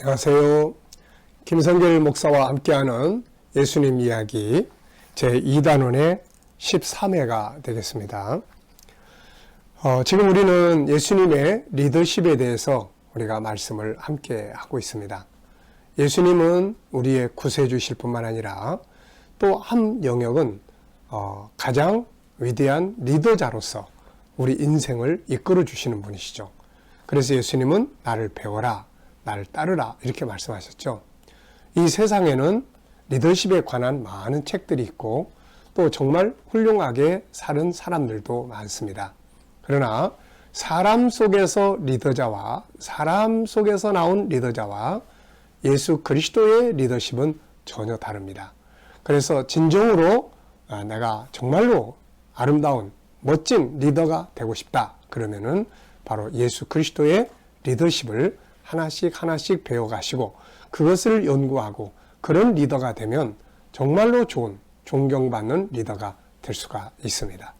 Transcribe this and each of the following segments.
안녕하세요. 김성길 목사와 함께하는 예수님 이야기 제2단원의 13회가 되겠습니다. 지금 우리는 예수님의 리더십에 대해서 우리가 말씀을 함께 하고 있습니다. 예수님은 우리의 구세주실 뿐만 아니라 또 한 영역은 가장 위대한 리더자로서 우리 인생을 이끌어 주시는 분이시죠. 그래서 예수님은 나를 배워라, 나를 따르라 이렇게 말씀하셨죠. 이 세상에는 리더십에 관한 많은 책들이 있고 또 정말 훌륭하게 사는 사람들도 많습니다. 그러나 사람 속에서 리더자와 사람 속에서 나온 리더자와 예수 그리스도의 리더십은 전혀 다릅니다. 그래서 진정으로 내가 정말로 아름다운 멋진 리더가 되고 싶다 그러면은 바로 예수 그리스도의 리더십을 하나씩 배워가시고 그것을 연구하고 그런 리더가 되면 정말로 좋은 존경받는 리더가 될 수가 있습니다.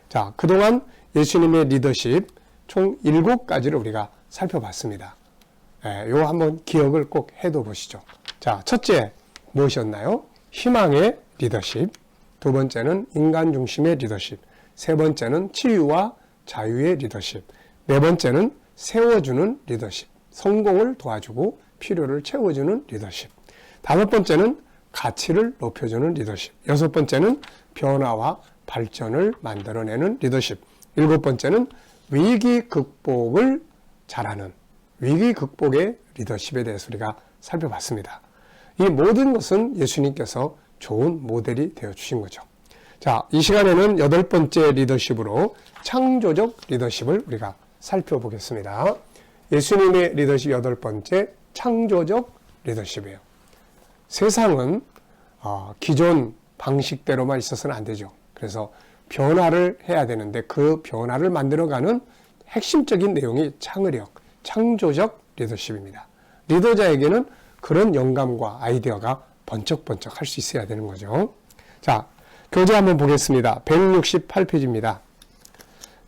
자, 그동안 예수님의 리더십 총 7가지를 우리가 살펴봤습니다. 요 한번 기억을 꼭 해둬 보시죠. 자, 첫째 무엇이었나요? 희망의 리더십. 두 번째는 인간 중심의 리더십. 세 번째는 치유와 자유의 리더십. 네 번째는 세워주는 리더십. 성공을 도와주고 필요를 채워주는 리더십. 다섯 번째는 가치를 높여주는 리더십. 여섯 번째는 변화와 발전을 만들어내는 리더십. 일곱 번째는 위기 극복을 잘하는 위기 극복의 리더십에 대해서 우리가 살펴봤습니다. 이 모든 것은 예수님께서 좋은 모델이 되어주신 거죠. 자, 이 시간에는 8번째 리더십으로 창조적 리더십을 우리가 살펴보겠습니다. 예수님의 리더십 8번째 창조적 리더십이에요. 세상은 기존 방식대로만 있어서는 안 되죠. 그래서 변화를 해야 되는데 그 변화를 만들어가는 핵심적인 내용이 창의력, 창조적 리더십입니다. 리더자에게는 그런 영감과 아이디어가 번쩍번쩍 할 수 있어야 되는 거죠. 자, 교재 한번 보겠습니다. 168페이지입니다.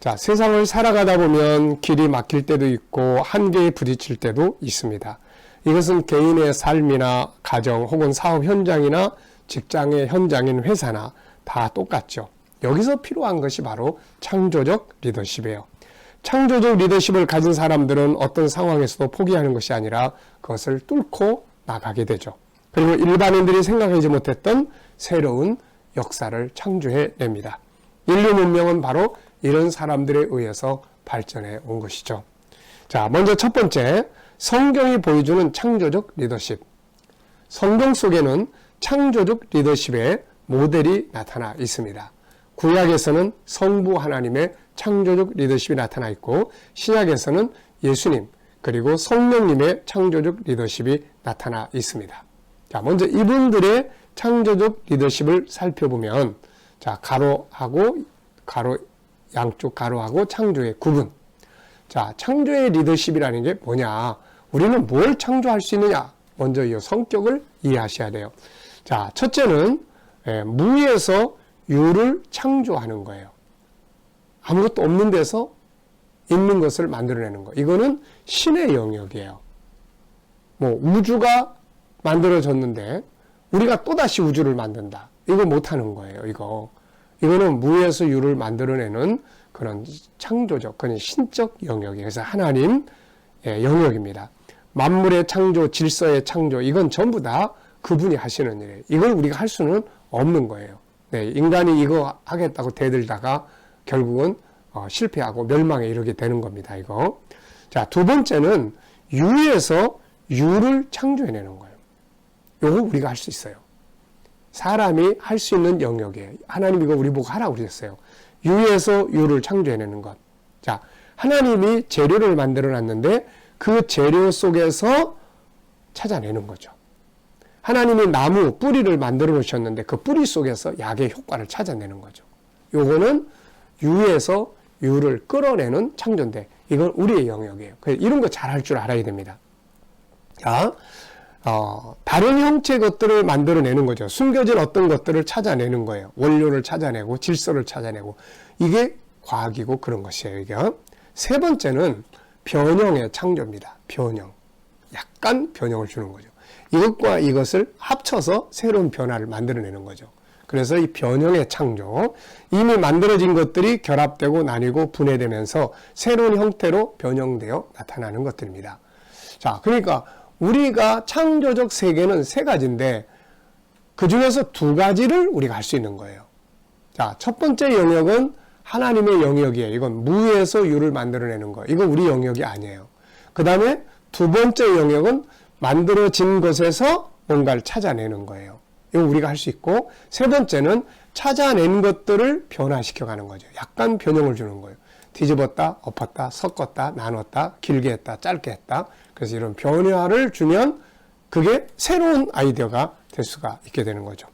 자, 세상을 살아가다 보면 길이 막힐 때도 있고 한계에 부딪힐 때도 있습니다. 이것은 개인의 삶이나 가정 혹은 사업 현장이나 직장의 현장인 회사나 다 똑같죠. 여기서 필요한 것이 바로 창조적 리더십이에요. 창조적 리더십을 가진 사람들은 어떤 상황에서도 포기하는 것이 아니라 그것을 뚫고 나가게 되죠. 그리고 일반인들이 생각하지 못했던 새로운 역사를 창조해냅니다. 인류 문명은 바로 이런 사람들에 의해서 발전해 온 것이죠. 자, 먼저 첫 번째, 성경이 보여주는 창조적 리더십. 성경 속에는 창조적 리더십의 모델이 나타나 있습니다. 구약에서는 성부 하나님의 창조적 리더십이 나타나 있고 신약에서는 예수님 그리고 성령님의 창조적 리더십이 나타나 있습니다. 자, 먼저 이분들의 창조적 리더십을 살펴보면 자, 양쪽 가로하고 창조의 구분. 자, 창조의 리더십이라는 게 뭐냐? 우리는 뭘 창조할 수 있느냐? 먼저 이 성격을 이해하셔야 돼요. 자, 첫째는 무에서 유를 창조하는 거예요. 아무것도 없는 데서 있는 것을 만들어내는 거. 이거는 신의 영역이에요. 우주가 만들어졌는데 우리가 또다시 우주를 만든다. 이거 못하는 거예요. 이거는 무에서 유를 만들어내는 그런 창조적, 그런 신적 영역이에요. 그래서 하나님의 영역입니다. 만물의 창조, 질서의 창조, 이건 전부 다 그분이 하시는 일이에요. 이걸 우리가 할 수는 없는 거예요. 네, 인간이 이거 하겠다고 대들다가 결국은 실패하고 멸망에 이르게 되는 겁니다. 이거. 자, 두 번째는 유에서 유를 창조해내는 거예요. 요거 우리가 할 수 있어요. 사람이 할 수 있는 영역이에요. 하나님 이거 우리 보고 하라고 그러셨어요. 유에서 유를 창조해내는 것. 자, 하나님이 재료를 만들어 놨는데 그 재료 속에서 찾아내는 거죠. 하나님이 나무 뿌리를 만들어 놓으셨는데 그 뿌리 속에서 약의 효과를 찾아내는 거죠. 요거는 유에서 유를 끌어내는 창조인데 이건 우리의 영역이에요. 그래서 이런 거 잘 할 줄 알아야 됩니다. 자, 다른 형체의 것들을 만들어내는 거죠. 숨겨진 어떤 것들을 찾아내는 거예요. 원료를 찾아내고 질서를 찾아내고 이게 과학이고 그런 것이에요. 이게. 세 번째는 변형의 창조입니다. 변형. 약간 변형을 주는 거죠. 이것과 이것을 합쳐서 새로운 변화를 만들어내는 거죠. 그래서 이 변형의 창조, 이미 만들어진 것들이 결합되고 나뉘고 분해되면서 새로운 형태로 변형되어 나타나는 것들입니다. 자, 그러니까 우리가 창조적 세계는 세 가지인데 그 중에서 두 가지를 우리가 할 수 있는 거예요. 자, 첫 번째 영역은 하나님의 영역이에요. 이건 무에서 유를 만들어내는 거. 이거 우리 영역이 아니에요. 그 다음에 두 번째 영역은 만들어진 것에서 뭔가를 찾아내는 거예요. 이거 우리가 할 수 있고, 세 번째는 찾아낸 것들을 변화시켜가는 거죠. 약간 변형을 주는 거예요. 뒤집었다, 엎었다, 섞었다, 나눴다, 길게 했다, 짧게 했다. 그래서 이런 변화를 주면 그게 새로운 아이디어가 될 수가 있게 되는 거죠.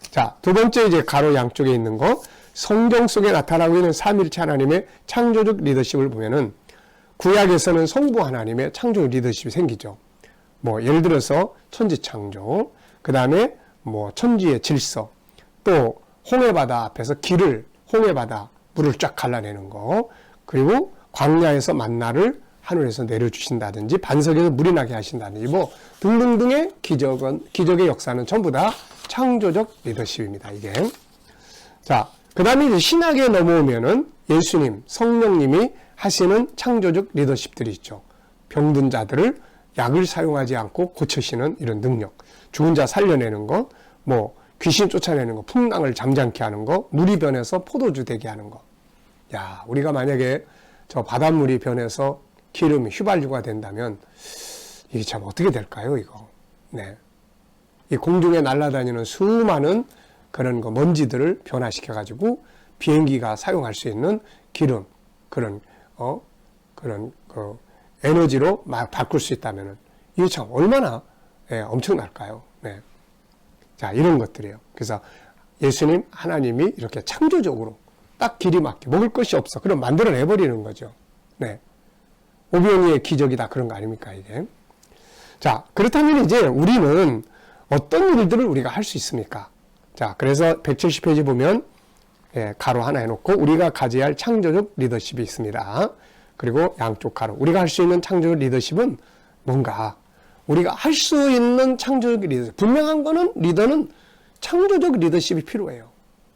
자, 두 번째 이제 가로 양쪽에 있는 거, 성경 속에 나타나고 있는 삼위일체 하나님의 창조적 리더십을 보면은 구약에서는 성부 하나님의 창조적 리더십이 생기죠. 뭐 예를 들어서 천지 창조, 그 다음에 뭐 천지의 질서, 또 홍해바다 앞에서 홍해바다 물을 쫙 갈라내는 거, 그리고 광야에서 만나를 하늘에서 내려주신다든지 반석에서 물이 나게 하신다든지 뭐 등등등의 기적의 역사는 전부 다 창조적 리더십입니다. 이게. 자, 그 다음에 이제 신학에 넘어오면은 예수님, 성령님이 하시는 창조적 리더십들이 있죠. 병든 자들을 약을 사용하지 않고 고치시는 이런 능력, 죽은 자 살려내는 것, 뭐 귀신 쫓아내는 것, 풍랑을 잠잠케 하는 것, 물이 변해서 포도주 되게 하는 것. 야, 우리가 만약에 저 바닷물이 변해서 기름이 휘발유가 된다면 이게 참 어떻게 될까요, 이거? 네. 이 공중에 날아다니는 수많은 그런 거 먼지들을 변화시켜가지고 비행기가 사용할 수 있는 기름, 그런 에너지로 막 바꿀 수 있다면은 이게 참 얼마나 엄청날까요? 네. 자, 이런 것들이에요. 그래서 예수님, 하나님이 이렇게 창조적으로 딱 길이 맞게 먹을 것이 없어. 그럼 만들어내버리는 거죠. 네. 오병이의 기적이다. 그런 거 아닙니까, 이게? 자, 그렇다면 이제 우리는 어떤 일들을 우리가 할 수 있습니까? 자, 그래서 170페이지 보면 가로 하나 해놓고 우리가 가져야 할 창조적 리더십이 있습니다. 그리고 양쪽 가로. 우리가 할 수 있는 창조적 리더십은 뭔가? 우리가 할 수 있는 창조적 리더십. 분명한 거는 리더는 창조적 리더십이 필요해요.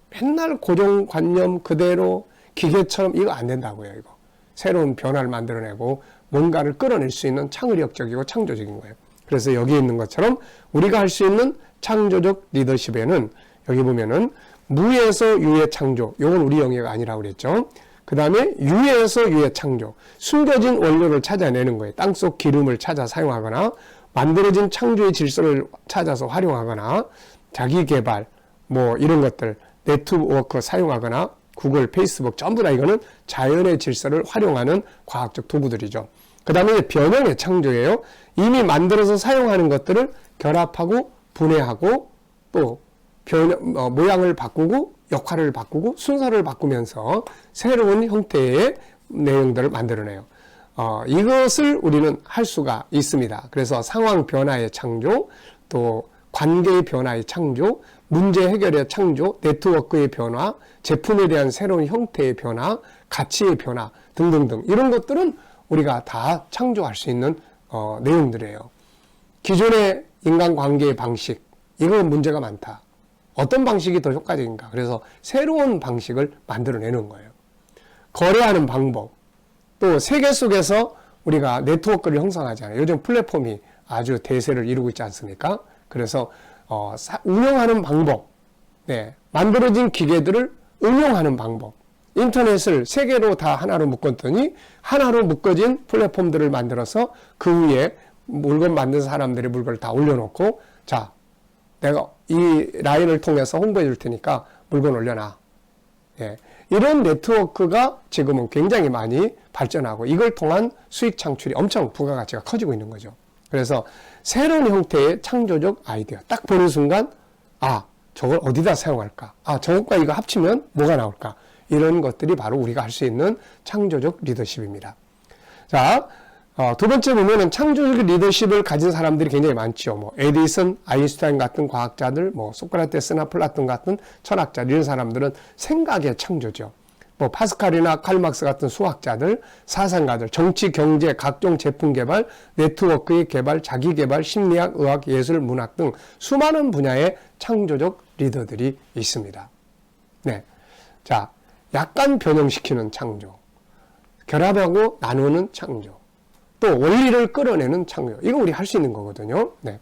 맨날 고정관념 그대로 기계처럼 이거 안 된다고요, 이거. 새로운 변화를 만들어내고 뭔가를 끌어낼 수 있는 창의력적이고 창조적인 거예요. 그래서 여기 있는 것처럼 우리가 할 수 있는 창조적 리더십에는 여기 보면은 무에서 유의 창조, 이건 우리 영역이 아니라고 그랬죠. 그 다음에 유에서 유의 창조, 숨겨진 원료를 찾아내는 거예요. 땅속 기름을 찾아 사용하거나 만들어진 창조의 질서를 찾아서 활용하거나 자기 개발 뭐 이런 것들 네트워크 사용하거나 구글, 페이스북 전부 다 이거는 자연의 질서를 활용하는 과학적 도구들이죠. 그 다음에 변형의 창조예요. 이미 만들어서 사용하는 것들을 결합하고 분해하고 또 모양을 바꾸고 역할을 바꾸고 순서를 바꾸면서 새로운 형태의 내용들을 만들어내요. 이것을 우리는 할 수가 있습니다. 그래서 상황 변화의 창조, 또 관계의 변화의 창조, 문제 해결의 창조, 네트워크의 변화, 제품에 대한 새로운 형태의 변화, 가치의 변화 등등등 이런 것들은 우리가 다 창조할 수 있는 내용들이에요. 기존의 인간관계의 방식, 이거 문제가 많다. 어떤 방식이 더 효과적인가? 그래서 새로운 방식을 만들어내는 거예요. 거래하는 방법, 또 세계 속에서 우리가 네트워크를 형성하잖아요. 요즘 플랫폼이 아주 대세를 이루고 있지 않습니까? 그래서 운영하는 방법, 네, 만들어진 기계들을 응용하는 방법, 인터넷을 세 개로 다 하나로 묶었더니 하나로 묶어진 플랫폼들을 만들어서 그 위에 물건 만든 사람들이 물건을 다 올려놓고 자, 내가 이 라인을 통해서 홍보해 줄 테니까 물건 올려놔. 예, 이런 네트워크가 지금은 굉장히 많이 발전하고 이걸 통한 수익 창출이 엄청 부가가치가 커지고 있는 거죠. 그래서 새로운 형태의 창조적 아이디어 딱 보는 순간 저걸 어디다 사용할까? 저것과 이거 합치면 뭐가 나올까? 이런 것들이 바로 우리가 할 수 있는 창조적 리더십입니다. 자, 두 번째 보면은 창조적 리더십을 가진 사람들이 굉장히 많죠. 뭐 에디슨, 아인슈타인 같은 과학자들, 뭐 소크라테스나 플라톤 같은 철학자 이런 사람들은 생각의 창조죠. 뭐 파스칼이나 칼막스 같은 수학자들, 사상가들, 정치, 경제, 각종 제품 개발, 네트워크의 개발, 자기 개발, 심리학, 의학, 예술, 문학 등 수많은 분야의 창조적 리더들이 있습니다. 네. 자, 약간 변형시키는 창조, 결합하고 나누는 창조, 또 원리를 끌어내는 창조. 이거 우리 할 수 있는 거거든요. 네.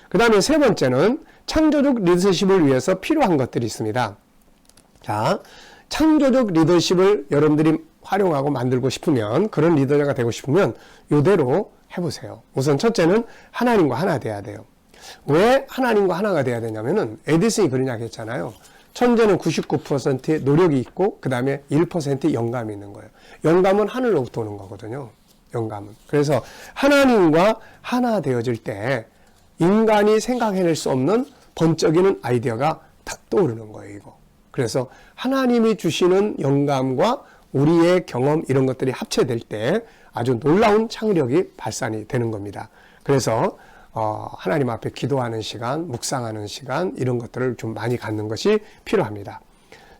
그 다음에 세 번째는 창조적 리더십을 위해서 필요한 것들이 있습니다. 자, 창조적 리더십을 여러분들이 활용하고 만들고 싶으면, 그런 리더가 되고 싶으면 이대로 해보세요. 우선 첫째는 하나님과 하나 돼야 돼요. 왜 하나님과 하나가 돼야 되냐면은 에디슨이 그런 이야기 했잖아요. 천재는 99%의 노력이 있고 그 다음에 1%의 영감이 있는 거예요. 영감은 하늘로부터 오는 거거든요. 영감은. 그래서 하나님과 하나 되어질 때 인간이 생각해낼 수 없는 번쩍이는 아이디어가 탁 떠오르는 거예요. 이거. 그래서 하나님이 주시는 영감과 우리의 경험 이런 것들이 합체될 때 아주 놀라운 창의력이 발산이 되는 겁니다. 그래서 하나님 앞에 기도하는 시간, 묵상하는 시간 이런 것들을 좀 많이 갖는 것이 필요합니다.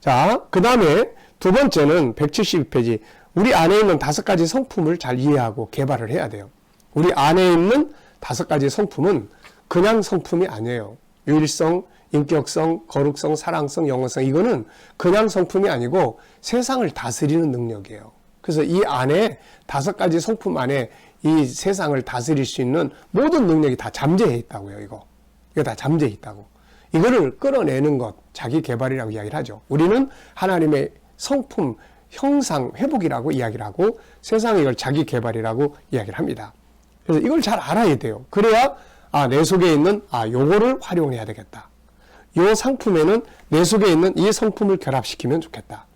자, 그 다음에 두 번째는 172페이지 우리 안에 있는 5가지 성품을 잘 이해하고 개발을 해야 돼요. 우리 안에 있는 5가지 성품은 그냥 성품이 아니에요. 유일성, 인격성, 거룩성, 사랑성, 영어성 이거는 그냥 성품이 아니고 세상을 다스리는 능력이에요. 그래서 이 안에 5가지 성품 안에 이 세상을 다스릴 수 있는 모든 능력이 다 잠재해 있다고요. 이거 다 잠재해 있다고. 이거를 끌어내는 것, 자기 개발이라고 이야기를 하죠. 우리는 하나님의 성품, 형상, 회복이라고 이야기를 하고 세상에 이걸 자기 개발이라고 이야기를 합니다. 그래서 이걸 잘 알아야 돼요. 그래야 내 속에 있는 요거를 활용해야 되겠다. 요 상품에는 내 속에 있는 이 성품을 결합시키면 좋겠다.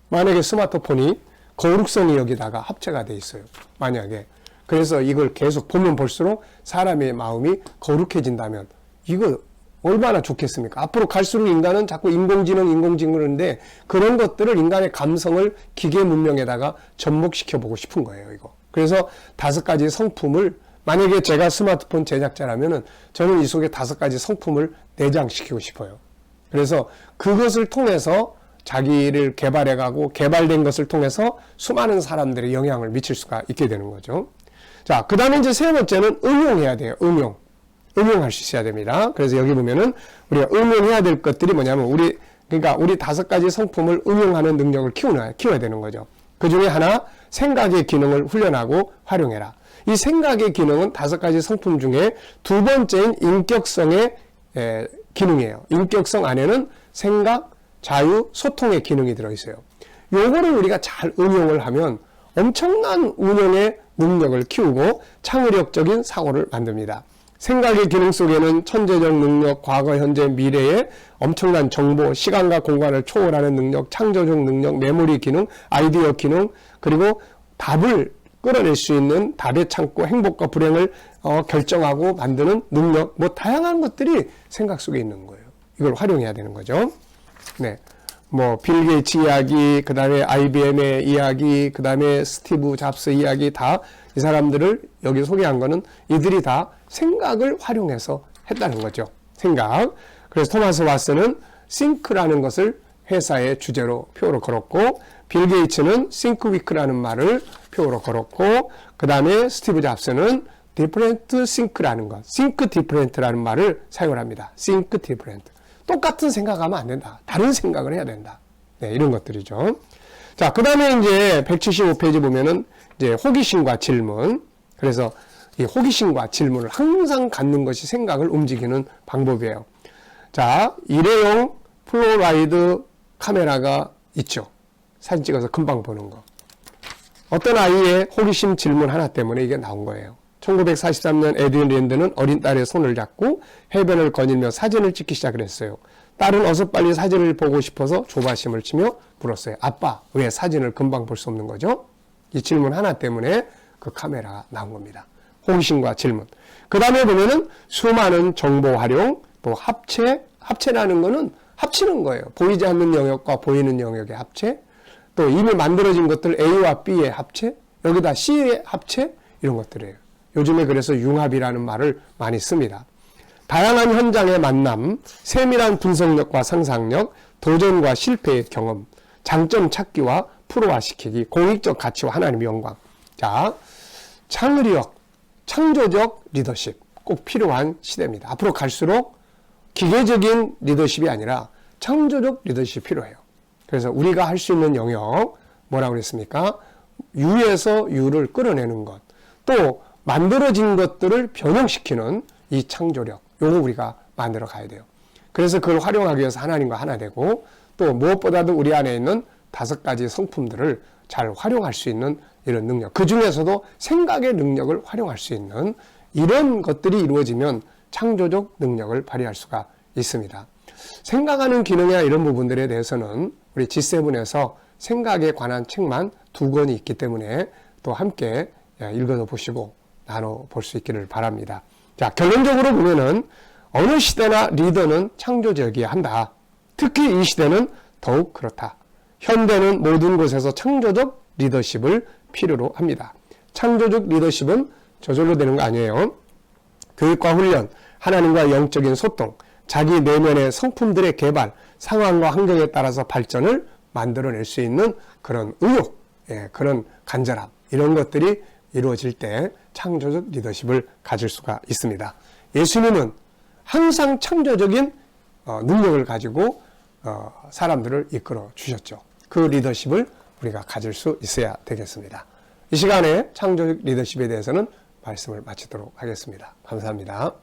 만약에 스마트폰이 거룩성이 여기다가 합체가 돼 있어요. 만약에. 그래서 이걸 계속 보면 볼수록 사람의 마음이 거룩해진다면 이거 얼마나 좋겠습니까? 앞으로 갈수록 인간은 자꾸 인공지능인데 그런 것들을 인간의 감성을 기계 문명에다가 접목시켜 보고 싶은 거예요. 이거. 그래서 5가지 성품을 만약에 제가 스마트폰 제작자라면은 저는 이 속에 5가지 성품을 내장시키고 싶어요. 그래서 그것을 통해서 자기를 개발해가고 개발된 것을 통해서 수많은 사람들의 영향을 미칠 수가 있게 되는 거죠. 자, 그 다음에 이제 세 번째는 응용해야 돼요. 응용할 수 있어야 됩니다. 그래서 여기 보면은 우리가 응용해야 될 것들이 뭐냐면 그러니까 우리 5가지 성품을 응용하는 능력을 키워야 되는 거죠. 그 중에 하나, 생각의 기능을 훈련하고 활용해라. 이 생각의 기능은 5가지 성품 중에 두 번째인 인격성의 기능이에요. 인격성 안에는 생각, 자유, 소통의 기능이 들어있어요. 요거를 우리가 잘 응용을 하면 엄청난 운영의 능력을 키우고 창의력적인 사고를 만듭니다. 생각의 기능 속에는 천재적 능력, 과거, 현재, 미래의 엄청난 정보, 시간과 공간을 초월하는 능력, 창조적 능력, 메모리 기능, 아이디어 기능, 그리고 답을 끌어낼 수 있는 답의 창고, 행복과 불행을 결정하고 만드는 능력, 뭐 다양한 것들이 생각 속에 있는 거예요. 이걸 활용해야 되는 거죠. 네. 뭐 빌 게이츠 이야기, 그 다음에 IBM의 이야기, 그 다음에 스티브 잡스 이야기 다 이 사람들을 여기 소개한 거는 이들이 다 생각을 활용해서 했다는 거죠. 생각. 그래서 토마스 왓슨은 싱크라는 것을 회사의 주제로 표로 걸었고 빌 게이츠는 think week라는 말을 표로 걸었고 그 다음에 스티브 잡스는 different think라는 것, think different라는 말을 사용을 합니다. think different. 똑같은 생각하면 안 된다. 다른 생각을 해야 된다. 네, 이런 것들이죠. 자, 그 다음에 이제 175페이지 보면은 이제 호기심과 질문. 그래서 이 호기심과 질문을 항상 갖는 것이 생각을 움직이는 방법이에요. 자, 일회용 플로라이드 카메라가 있죠. 사진 찍어서 금방 보는 거. 어떤 아이의 호기심 질문 하나 때문에 이게 나온 거예요. 1943년 에드윈 랜드는 어린 딸의 손을 잡고 해변을 거닐며 사진을 찍기 시작을 했어요. 딸은 어서 빨리 사진을 보고 싶어서 조바심을 치며 물었어요. 아빠, 왜 사진을 금방 볼 수 없는 거죠? 이 질문 하나 때문에 그 카메라가 나온 겁니다. 호기심과 질문. 그 다음에 보면은 수많은 정보 활용, 또 합체라는 거는 합치는 거예요. 보이지 않는 영역과 보이는 영역의 합체, 또 이미 만들어진 것들 A와 B의 합체, 여기다 C의 합체, 이런 것들이에요. 요즘에 그래서 융합이라는 말을 많이 씁니다. 다양한 현장의 만남, 세밀한 분석력과 상상력, 도전과 실패의 경험. 장점 찾기와 프로화시키기, 공익적 가치와 하나님의 영광. 자, 창조적 리더십 꼭 필요한 시대입니다. 앞으로 갈수록 기계적인 리더십이 아니라 창조적 리더십이 필요해요. 그래서 우리가 할 수 있는 영역 뭐라고 그랬습니까? 유에서 유를 끌어내는 것, 또 만들어진 것들을 변형시키는 이 창조력, 요거 우리가 만들어 가야 돼요. 그래서 그걸 활용하기 위해서 하나님과 하나 되고, 또 무엇보다도 우리 안에 있는 5가지 성품들을 잘 활용할 수 있는 이런 능력, 그 중에서도 생각의 능력을 활용할 수 있는 이런 것들이 이루어지면 창조적 능력을 발휘할 수가 있습니다. 생각하는 기능이나 이런 부분들에 대해서는 우리 G7에서 생각에 관한 책만 2권이 있기 때문에 또 함께 읽어서 보시고 나눠볼 수 있기를 바랍니다. 자, 결론적으로 보면은 어느 시대나 리더는 창조적이어야 한다. 특히 이 시대는 더욱 그렇다. 현대는 모든 곳에서 창조적 리더십을 필요로 합니다. 창조적 리더십은 저절로 되는 거 아니에요. 교육과 훈련, 하나님과 영적인 소통, 자기 내면의 성품들의 개발, 상황과 환경에 따라서 발전을 만들어낼 수 있는 그런 의욕, 그런 간절함, 이런 것들이 이루어질 때 창조적 리더십을 가질 수가 있습니다. 예수님은 항상 창조적인 능력을 가지고 사람들을 이끌어 주셨죠. 그 리더십을 우리가 가질 수 있어야 되겠습니다. 이 시간에 창조적 리더십에 대해서는 말씀을 마치도록 하겠습니다. 감사합니다.